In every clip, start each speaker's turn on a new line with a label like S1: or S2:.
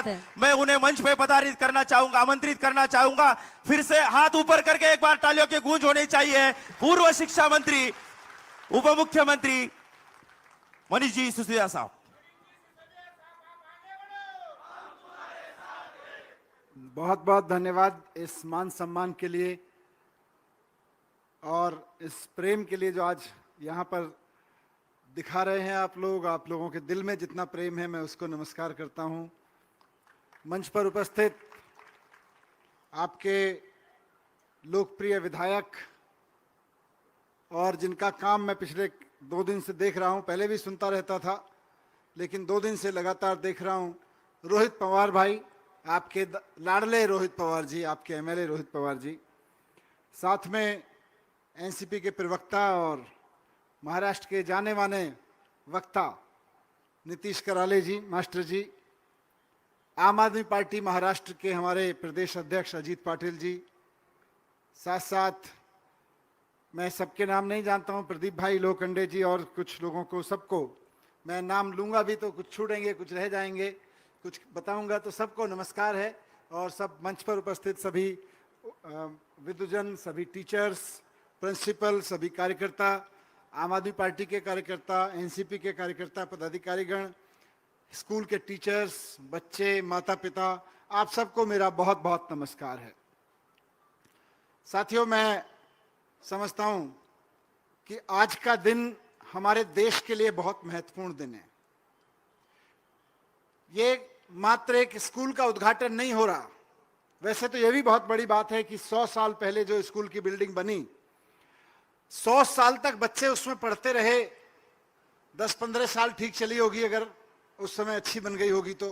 S1: बात है।
S2: मैं उन्हें मंच पे पधारित करना चाहूंगा, आमंत्रित करना चाहूंगा। फिर से हाथ ऊपर करके एक बार तालियों की गूंज होनी चाहिए। पूर्व शिक्षा मंत्री, उप मुख्यमंत्री मनीष जी सिसोदिया साहब।
S3: बहुत बहुत धन्यवाद इस मान सम्मान के लिए और इस प्रेम के लिए जो आज यहाँ पर दिखा रहे हैं आप लोगों के दिल में जितना प्रेम है मैं उसको नमस्कार करता हूँ। मंच पर उपस्थित आपके लोकप्रिय विधायक और जिनका काम मैं पिछले 2 दिन से देख रहा हूँ, पहले भी सुनता रहता था लेकिन 2 दिन से लगातार देख रहा हूँ, रोहित पवार भाई, आपके लाडले रोहित पवार जी, आपके एमएलए रोहित पवार जी, साथ में एनसीपी के प्रवक्ता और महाराष्ट्र के जाने माने वक्ता नीतीश कराले जी, मास्टर जी, आम आदमी पार्टी महाराष्ट्र के हमारे प्रदेश अध्यक्ष अजीत पाटिल जी, साथ साथ मैं सबके नाम नहीं जानता हूं, प्रदीप भाई लोखंडे जी और कुछ लोगों को, सबको मैं नाम लूंगा भी तो कुछ छूटेंगे, कुछ रह जाएंगे, कुछ बताऊंगा, तो सबको नमस्कार है। और सब मंच पर उपस्थित सभी विद्वजन, सभी टीचर्स, प्रिंसिपल, सभी कार्यकर्ता, आम आदमी पार्टी के कार्यकर्ता, एनसीपी के कार्यकर्ता, पदाधिकारीगण, स्कूल के टीचर्स, बच्चे, माता पिता, आप सबको मेरा बहुत बहुत नमस्कार है। साथियों, मैं समझता हूं कि आज का दिन हमारे देश के लिए बहुत महत्वपूर्ण दिन है। ये मात्र एक स्कूल का उद्घाटन नहीं हो रहा, वैसे तो यह भी बहुत बड़ी बात है कि 100 साल पहले जो स्कूल की बिल्डिंग बनी, 100 साल तक बच्चे उसमें पढ़ते रहे। 10-15 साल ठीक चली होगी अगर उस समय अच्छी बन गई होगी तो,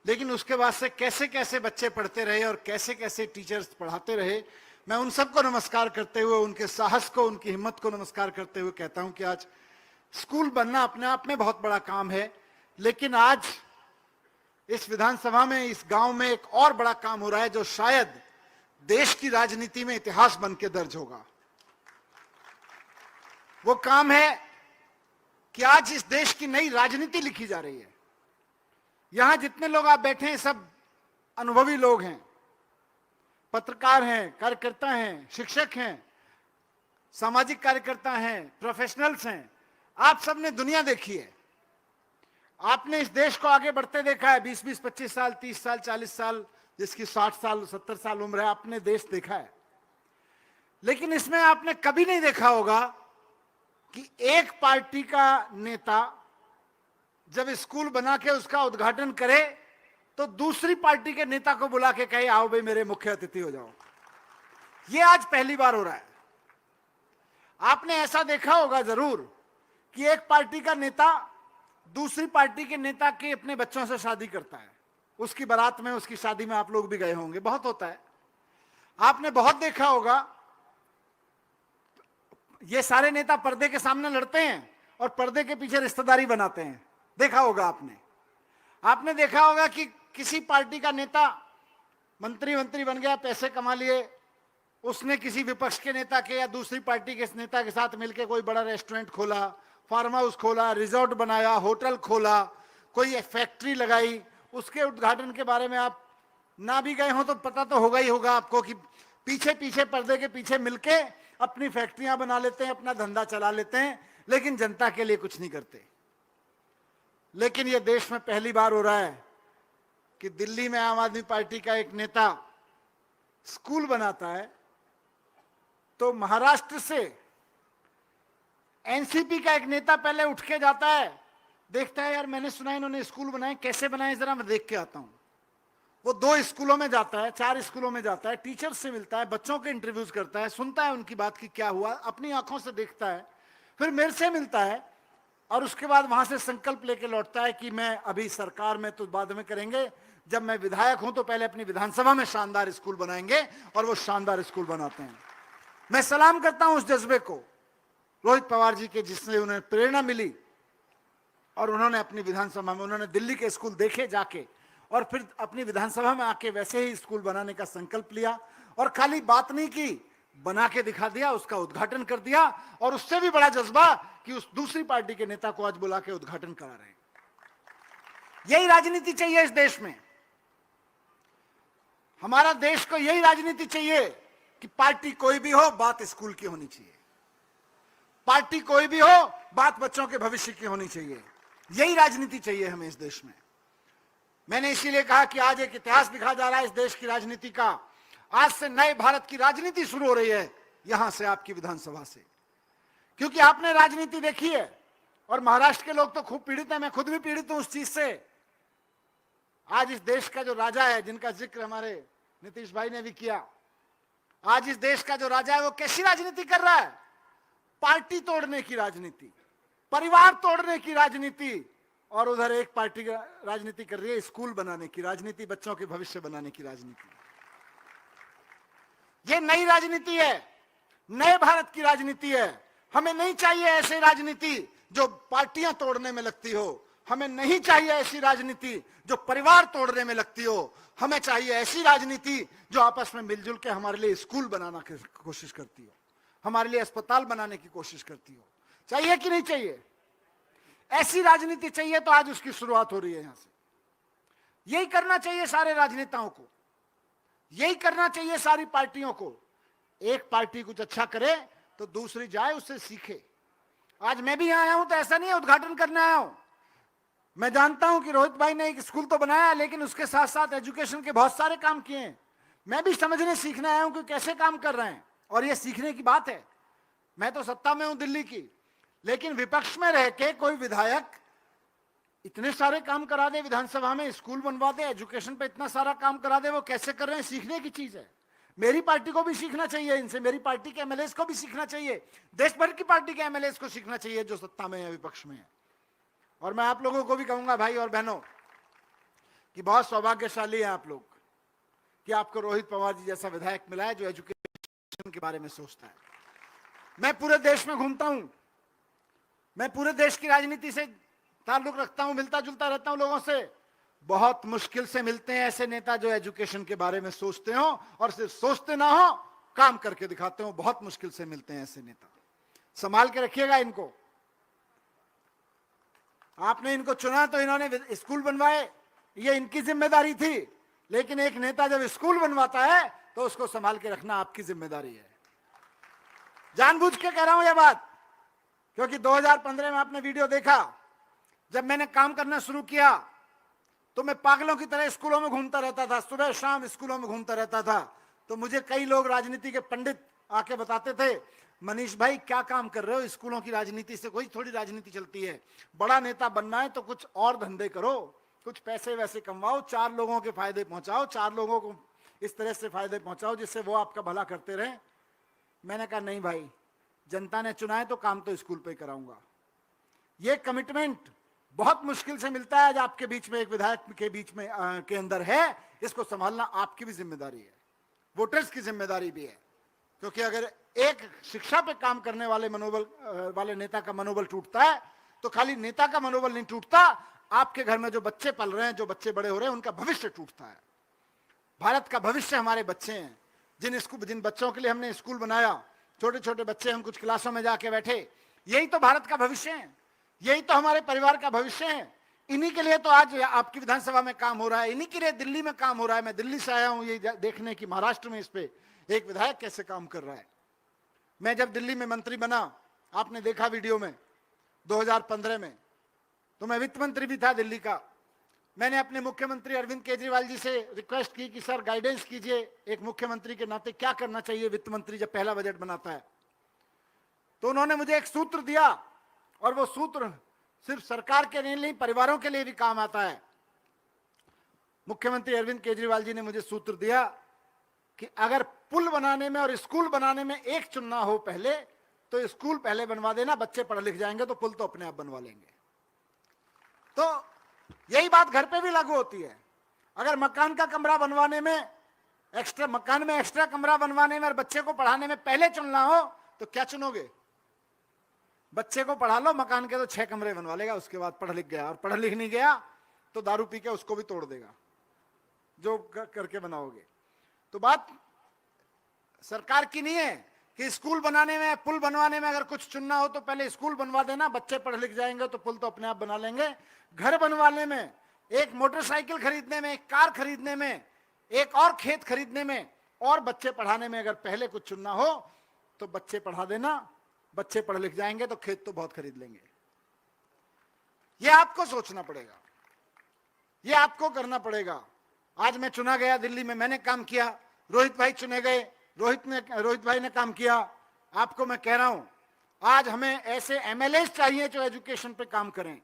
S3: लेकिन उसके बाद से कैसे कैसे बच्चे पढ़ते रहे और कैसे कैसे टीचर्स पढ़ाते रहे। मैं उन सबको नमस्कार करते हुए, उनके साहस को, उनकी हिम्मत को नमस्कार करते हुए कहता हूं कि आज स्कूल बनना अपने आप में बहुत बड़ा काम है, लेकिन आज इस विधानसभा में, इस गांव में एक और बड़ा काम हो रहा है जो शायद देश की राजनीति में इतिहास बन के दर्ज होगा। वो काम है कि आज इस देश की नई राजनीति लिखी जा रही है। यहां जितने लोग आप बैठे हैं सब अनुभवी लोग हैं, पत्रकार हैं, कार्यकर्ता हैं, शिक्षक हैं, सामाजिक कार्यकर्ता हैं, प्रोफेशनल्स हैं। आप सबने दुनिया देखी है, आपने इस देश को आगे बढ़ते देखा है। 20-20, 25 साल, 30 साल, 40 साल, जिसकी 60 साल, 70 साल उम्र है, आपने देश देखा है। लेकिन इसमें आपने कभी नहीं देखा होगा कि एक पार्टी का नेता जब स्कूल बना के उसका उद्घाटन करे तो दूसरी पार्टी के नेता को बुला के कहे, आओ भाई मेरे मुख्य अतिथि हो जाओ। यह आज पहली बार हो रहा है। आपने ऐसा देखा होगा जरूर कि एक पार्टी का नेता दूसरी पार्टी के नेता के अपने बच्चों से शादी करता है, उसकी बारात में, उसकी शादी में आप लोग भी गए होंगे, बहुत होता है। आपने बहुत देखा होगा, ये सारे नेता पर्दे के सामने लड़ते हैं और पर्दे के पीछे रिश्तेदारी बनाते हैं, देखा होगा आपने। आपने देखा होगा कि किसी पार्टी का नेता मंत्री बन गया, पैसे कमा लिए, उसने किसी विपक्ष के नेता के या दूसरी पार्टी के नेता के साथ मिलकर कोई बड़ा रेस्टोरेंट खोला, फार्म हाउस खोला, रिजॉर्ट बनाया, होटल खोला, कोई फैक्ट्री लगाई। उसके उद्घाटन के बारे में आप ना भी गए हो तो पता तो होगा ही होगा आपको कि पीछे पीछे पर्दे के पीछे मिलके अपनी फैक्ट्रियां बना लेते हैं, अपना धंधा चला लेते हैं, लेकिन जनता के लिए कुछ नहीं करते। लेकिन यह देश में पहली बार हो रहा है कि दिल्ली में आम आदमी पार्टी का एक नेता स्कूल बनाता है तो महाराष्ट्र से एनसीपी का एक नेता पहले उठ के जाता है, देखता है यार मैंने सुना इन्होंने स्कूल बनाए, कैसे बनाए जरा मैं देख के आता हूं। वो 2 स्कूलों में जाता है, 4 स्कूलों में जाता है, टीचर्स से मिलता है, बच्चों के इंटरव्यूज करता है, सुनता है उनकी बात की क्या हुआ, अपनी आंखों से देखता है, फिर मेरे से मिलता है और उसके बाद वहां से संकल्प लेके लौटता है कि मैं अभी सरकार में तो बाद में करेंगे, जब मैं विधायक हूं तो पहले अपनी विधानसभा में शानदार स्कूल बनाएंगे, और वो शानदार स्कूल बनाते हैं। मैं सलाम करता हूं उस जज्बे को, रोहित पवार जी के, जिससे उन्हें प्रेरणा मिली और उन्होंने अपनी विधानसभा में, उन्होंने दिल्ली के स्कूल देखे जाके और फिर अपनी विधानसभा में आके वैसे ही स्कूल बनाने का संकल्प लिया, और खाली बात नहीं की, बना के दिखा दिया, उसका उद्घाटन कर दिया, और उससे भी बड़ा जज्बा कि उस दूसरी पार्टी के नेता को आज बुला के उद्घाटन करा रहे हैं। यही राजनीति चाहिए इस देश में। हमारा देश को यही राजनीति चाहिए कि पार्टी कोई भी हो, बात स्कूल की होनी चाहिए। पार्टी कोई भी हो, बात बच्चों के भविष्य की होनी चाहिए। यही राजनीति चाहिए हमें इस देश में। मैंने इसीलिए कहा कि आज एक इतिहास लिखा जा रहा है इस देश की राजनीति का। आज से नए भारत की राजनीति शुरू हो रही है, यहां से, आपकी विधानसभा से। क्योंकि आपने राजनीति देखी है, और महाराष्ट्र के लोग तो खूब पीड़ित हैं, मैं खुद भी पीड़ित हूं उस चीज से। आज इस देश का जो राजा है, जिनका जिक्र हमारे नीतीश भाई ने भी किया, आज इस देश का जो राजा है वो कैसी राजनीति कर रहा है? पार्टी तोड़ने की राजनीति, परिवार तोड़ने की राजनीति, और उधर एक पार्टी राजनीति कर रही है स्कूल बनाने की राजनीति, बच्चों के भविष्य बनाने की राजनीति। ये नई राजनीति है, नए भारत की राजनीति है। हमें नहीं चाहिए ऐसी राजनीति जो पार्टियां तोड़ने में लगती हो। हमें नहीं चाहिए ऐसी राजनीति जो परिवार तोड़ने में लगती हो। हमें चाहिए ऐसी राजनीति जो आपस में मिलजुल के हमारे लिए स्कूल बनाना की कोशिश करती हो, हमारे लिए अस्पताल बनाने की कोशिश करती हो। चाहिए कि नहीं चाहिए? ऐसी राजनीति चाहिए, तो आज उसकी शुरुआत हो रही है यहां से। यही करना चाहिए सारे राजनेताओं को, यही करना चाहिए सारी पार्टियों को। एक पार्टी कुछ अच्छा करे तो दूसरी जाए उससे सीखे। आज मैं भी यहां आया हूं तो ऐसा नहीं है उद्घाटन करने आया हूं। मैं जानता हूं कि रोहित भाई ने एक स्कूल तो बनाया, लेकिन उसके साथ साथ एजुकेशन के बहुत सारे काम किए हैं। मैं भी समझने सीखने आया हूं कि कैसे काम कर रहे हैं, और ये सीखने की बात है। मैं तो सत्ता में हूं दिल्ली की, लेकिन विपक्ष में रह के कोई विधायक इतने सारे काम करा दे, विधानसभा में स्कूल बनवा दे, एजुकेशन पे इतना सारा काम करा दे, वो कैसे कर रहे हैं, सीखने की चीज है। मेरी पार्टी को भी सीखना चाहिए इनसे, मेरी पार्टी के एमएलएस को भी सीखना चाहिए, देश भर की पार्टी के एमएलएस को सीखना चाहिए जो सत्ता में है, विपक्ष में है। और मैं आप लोगों को भी कहूंगा, भाई और बहनों, कि बहुत सौभाग्यशाली है आप लोग कि आपको रोहित पवार जी जैसा विधायक मिला है जो एजुकेशन के बारे में सोचता है। मैं पूरे देश में घूमता हूं, मैं पूरे देश की राजनीति से ताल्लुक रखता हूं, मिलता जुलता रहता हूं लोगों से। बहुत मुश्किल से मिलते हैं ऐसे नेता जो एजुकेशन के बारे में सोचते हो, और सिर्फ सोचते ना हो, काम करके दिखाते हो। बहुत मुश्किल से मिलते हैं ऐसे नेता। संभाल के रखिएगा इनको। आपने इनको चुना तो इन्होंने स्कूल बनवाए, ये इनकी जिम्मेदारी थी। लेकिन एक नेता जब स्कूल बनवाता है तो उसको संभाल के रखना आपकी जिम्मेदारी है। जानबूझ के कह रहा हूं यह बात, क्योंकि 2015 में आपने वीडियो देखा, जब मैंने काम करना शुरू किया तो मैं पागलों की तरह स्कूलों में घूमता रहता था, सुबह शाम स्कूलों में घूमता रहता था। तो मुझे कई लोग, राजनीति के पंडित आके बताते थे, मनीष भाई क्या काम कर रहे हो, स्कूलों की राजनीति से कोई थोड़ी राजनीति चलती है। बड़ा नेता बनना है तो कुछ और धंधे करो, कुछ पैसे वैसे कमवाओ, 4 लोगों के फायदे पहुंचाओ, 4 लोगों को इस तरह से फायदे पहुंचाओ जिससे वो आपका भला करते रहे। मैंने कहा नहीं भाई, जनता ने चुना है तो काम तो स्कूल पे कराऊंगा। ये कमिटमेंट बहुत मुश्किल से मिलता है, आज आपके बीच में, एक विधायक के बीच में के अंदर है। इसको संभालना आपकी भी जिम्मेदारी है, वोटर्स की जिम्मेदारी भी है। क्योंकि अगर एक शिक्षा पे काम करने वाले मनोबल वाले नेता का मनोबल टूटता है तो खाली नेता का मनोबल नहीं टूटता, आपके घर में जो बच्चे पल रहे हैं, जो बच्चे बड़े हो रहे हैं, उनका भविष्य टूटता है। भारत का भविष्य हमारे बच्चे हैं। जिन बच्चों के लिए हमने स्कूल बनाया, छोटे छोटे बच्चे, हम कुछ क्लासों में जाके बैठे, यही तो भारत का भविष्य है, यही तो हमारे परिवार का भविष्य है। इन्हीं के लिए तो आज आपकी विधानसभा में काम हो रहा है, इन्हीं के लिए दिल्ली में काम हो रहा है। मैं दिल्ली से आया हूं ये देखने की महाराष्ट्र में इस पे एक विधायक कैसे काम कर रहा है। मैं जब दिल्ली में मंत्री बना, आपने देखा वीडियो में, 2015 में, तो मैं वित्त मंत्री भी था दिल्ली का। मैंने अपने मुख्यमंत्री अरविंद केजरीवाल जी से रिक्वेस्ट की कि सर गाइडेंस कीजिए, एक मुख्यमंत्री के नाते क्या करना चाहिए वित्त मंत्री जब पहला बजट बनाता है। तो उन्होंने मुझे एक सूत्र दिया, और वो सूत्र सिर्फ सरकार के लिए नहीं, परिवारों के लिए भी काम आता है। मुख्यमंत्री अरविंद केजरीवाल जी ने मुझे सूत्र दिया कि अगर पुल बनाने में और स्कूल बनाने में एक चुनना हो पहले, तो स्कूल पहले बनवा देना, बच्चे पढ़ लिख जाएंगे तो पुल तो अपने आप बनवा लेंगे। तो यही बात घर पे भी लागू होती है। अगर मकान का कमरा बनवाने में, मकान में एक्स्ट्रा कमरा बनवाने में और बच्चे को पढ़ाने में पहले चुनना हो तो क्या चुनोगे? बच्चे को पढ़ा लो, मकान के तो 6 कमरे बनवा लेगा, उसके बाद पढ़ लिख गया, और पढ़ लिख नहीं गया तो दारू पी के उसको भी तोड़ देगा जो करके बनाओगे। तो बात सरकार की नहीं है कि स्कूल बनाने में, पुल बनवाने में अगर कुछ चुनना हो तो पहले स्कूल बनवा देना, बच्चे पढ़ लिख जाएंगे तो पुल तो अपने आप बना लेंगे। घर बनवाने में, एक मोटरसाइकिल खरीदने में, एक कार खरीदने में, एक और खेत खरीदने में और बच्चे पढ़ाने में अगर पहले कुछ चुनना हो तो बच्चे पढ़ा देना, बच्चे पढ़ लिख जाएंगे तो खेत तो बहुत खरीद लेंगे। यह आपको सोचना पड़ेगा, यह आपको करना पड़ेगा। आज मैं चुना गया दिल्ली में, मैंने काम किया, रोहित भाई चुने गए, रोहित भाई ने काम किया। आपको मैं कह रहा हूं, आज हमें ऐसे एमएलए चाहिए जो एजुकेशन पे काम करें,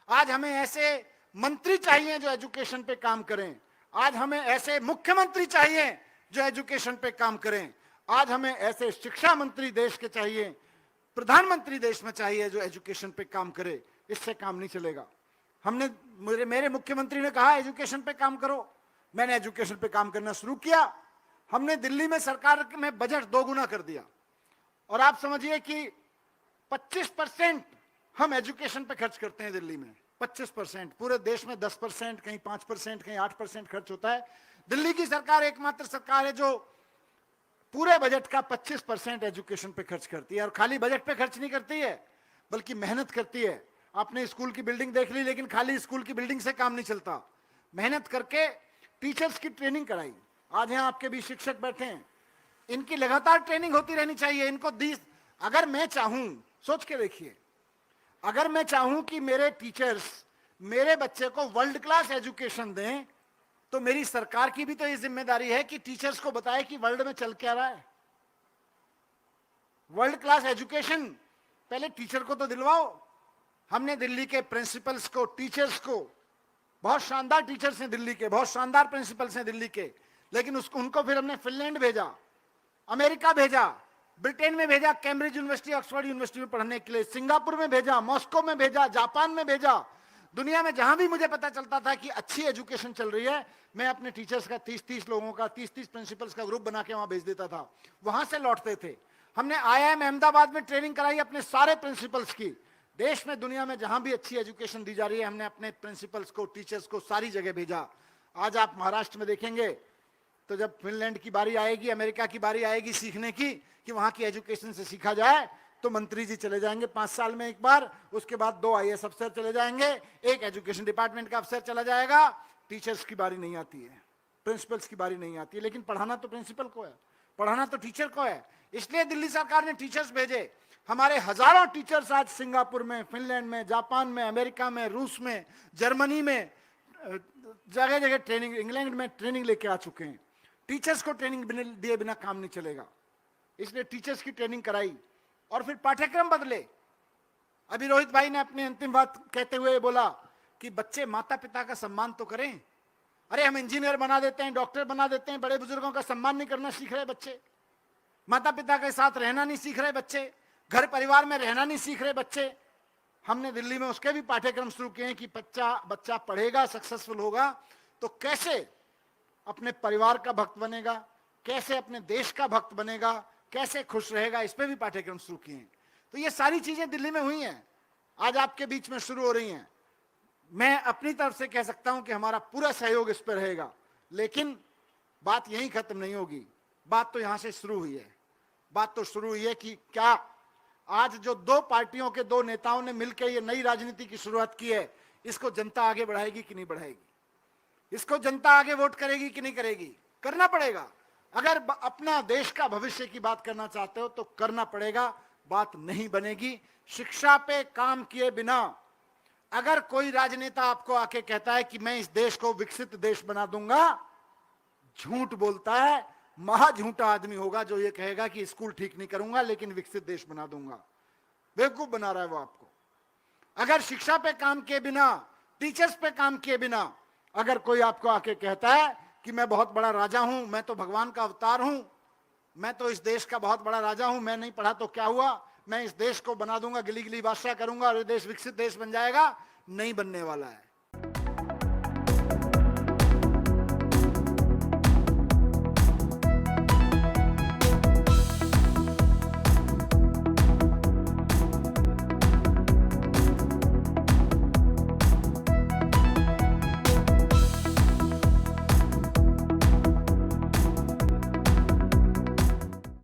S3: आज हमें ऐसे मंत्री चाहिए जो एजुकेशन पे काम करें, आज हमें ऐसे मुख्यमंत्री चाहिए जो एजुकेशन पे काम करें, आज हमें ऐसे शिक्षा मंत्री देश के चाहिए, प्रधानमंत्री देश में चाहिए जो एजुकेशन पे काम करे। इससे काम नहीं चलेगा। हमने मेरे मुख्यमंत्री ने कहा एजुकेशन पे काम करो, मैंने एजुकेशन पे काम करना शुरू किया। हमने दिल्ली में सरकार में बजट 2 गुना कर दिया और आप समझिए कि 25% हम एजुकेशन पे खर्च करते हैं दिल्ली में। 25%, पूरे देश में 10%, कहीं 5%, कहीं 8% खर्च होता है। दिल्ली की सरकार एकमात्र सरकार है जो पूरे बजट का 25% एजुकेशन पे खर्च करती है। और खाली बजट पे खर्च नहीं करती है बल्कि मेहनत करती है। आपने स्कूल की बिल्डिंग देख ली, लेकिन खाली स्कूल की बिल्डिंग से काम नहीं चलता। मेहनत करके टीचर्स की ट्रेनिंग कराई। आज यहाँ आपके बीच शिक्षक बैठे हैं, इनकी लगातार ट्रेनिंग होती रहनी चाहिए। इनको अगर मैं चाहूं, सोच के देखिए, अगर मैं चाहूं कि मेरे टीचर्स मेरे बच्चे को वर्ल्ड क्लास एजुकेशन दें, तो मेरी सरकार की भी तो ये जिम्मेदारी है कि टीचर्स को बताए कि वर्ल्ड में चल क्या रहा है। वर्ल्ड क्लास एजुकेशन पहले टीचर को तो दिलवाओ। हमने दिल्ली के प्रिंसिपल्स को, टीचर्स को, बहुत शानदार टीचर्स हैं दिल्ली के, बहुत शानदार प्रिंसिपल्स हैं दिल्ली के, लेकिन उनको फिर हमने फिनलैंड भेजा, अमेरिका भेजा, ब्रिटेन में भेजा, कैम्ब्रिज यूनिवर्सिटी, ऑक्सफोर्ड यूनिवर्सिटी में पढ़ने के लिए, सिंगापुर में भेजा, मॉस्को में भेजा, जापान में भेजा। दुनिया में जहां भी मुझे पता चलता था कि अच्छी एजुकेशन चल रही है, मैं अपने टीचर्स का 30-30 लोगों का, 30-30 प्रिंसिपल्स का ग्रुप बना के वहां भेज देता था। वहां से लौटते थे। हमने IIM अहमदाबाद में ट्रेनिंग कराई अपने सारे प्रिंसिपल्स की। देश में, दुनिया में जहां भी अच्छी एजुकेशन दी जा रही है, हमने अपने प्रिंसिपल्स को, टीचर्स को सारी जगह भेजा। आज आप महाराष्ट्र में देखेंगे तो जब फिनलैंड की बारी आएगी, अमेरिका की बारी आएगी सीखने की कि वहां की एजुकेशन से सीखा जाए, तो मंत्री जी चले जाएंगे 5 साल में एक बार, उसके बाद 2 IAS अफसर चले जाएंगे, एक एजुकेशन डिपार्टमेंट का अफसर चला जाएगा। टीचर्स की बारी नहीं आती है, प्रिंसिपल्स की बारी नहीं आती है। लेकिन पढ़ाना तो प्रिंसिपल को है, पढ़ाना तो टीचर को है। इसलिए दिल्ली सरकार ने टीचर्स भेजे। हमारे हजारों टीचर्स आज सिंगापुर में, फिनलैंड में, जापान में, अमेरिका में, रूस में, जर्मनी में, जगह जगह ट्रेनिंग, इंग्लैंड में ट्रेनिंग लेके आ चुके हैं। टीचर्स को ट्रेनिंग दिए बिना काम नहीं चलेगा, इसलिए टीचर्स की ट्रेनिंग कराई और फिर पाठ्यक्रम बदले। अभी रोहित भाई ने अपनी अंतिम बात कहते हुए बोला कि बच्चे माता पिता का सम्मान तो करें। अरे हम इंजीनियर बना देते हैं, डॉक्टर बना देते हैं, बड़े बुजुर्गों का सम्मान नहीं करना सीख रहे बच्चे, माता पिता के साथ रहना नहीं सीख रहे बच्चे, घर परिवार में रहना नहीं सीख रहे बच्चे। हमने दिल्ली में उसके भी पाठ्यक्रम शुरू किए हैं कि बच्चा पढ़ेगा, सक्सेसफुल होगा तो कैसे अपने परिवार का भक्त बनेगा, कैसे अपने देश का भक्त बनेगा, कैसे खुश रहेगा, इस पे भी पाठ्यक्रम शुरू किए हैं। तो ये सारी चीजें दिल्ली में हुई हैं, आज आपके बीच में शुरू हो रही हैं। मैं अपनी तरफ से कह सकता हूं कि हमारा पूरा सहयोग इस पर रहेगा, लेकिन बात यहीं खत्म नहीं होगी। बात तो यहां से शुरू हुई है। बात तो शुरू हुई है कि क्या आज जो 2 पार्टियों के 2 नेताओं ने मिलकर ये नई राजनीति की शुरुआत की है, इसको जनता आगे बढ़ाएगी कि नहीं बढ़ाएगी, इसको जनता आगे वोट करेगी कि नहीं करेगी। करना पड़ेगा। अगर अपना देश का भविष्य की बात करना चाहते हो तो करना पड़ेगा, बात नहीं बनेगी। शिक्षा पे काम किए बिना अगर कोई राजनेता आपको आके कहता है कि मैं इस देश को विकसित देश बना दूंगा, झूठ बोलता है, महा झूठा आदमी होगा जो ये कहेगा कि स्कूल ठीक नहीं करूंगा लेकिन विकसित देश बना दूंगा। बेवकूफ बना रहा है वो आपको। अगर शिक्षा पे काम किए बिना, टीचर्स पे काम किए बिना अगर कोई आपको आके कहता है कि मैं बहुत बड़ा राजा हूं, मैं तो भगवान का अवतार हूं, मैं तो इस देश का बहुत बड़ा राजा हूं, मैं नहीं पढ़ा तो क्या हुआ, मैं इस देश को बना दूंगा, गिली गिली बादशाह करूंगा और ये देश विकसित देश बन जाएगा, नहीं बनने वाला है।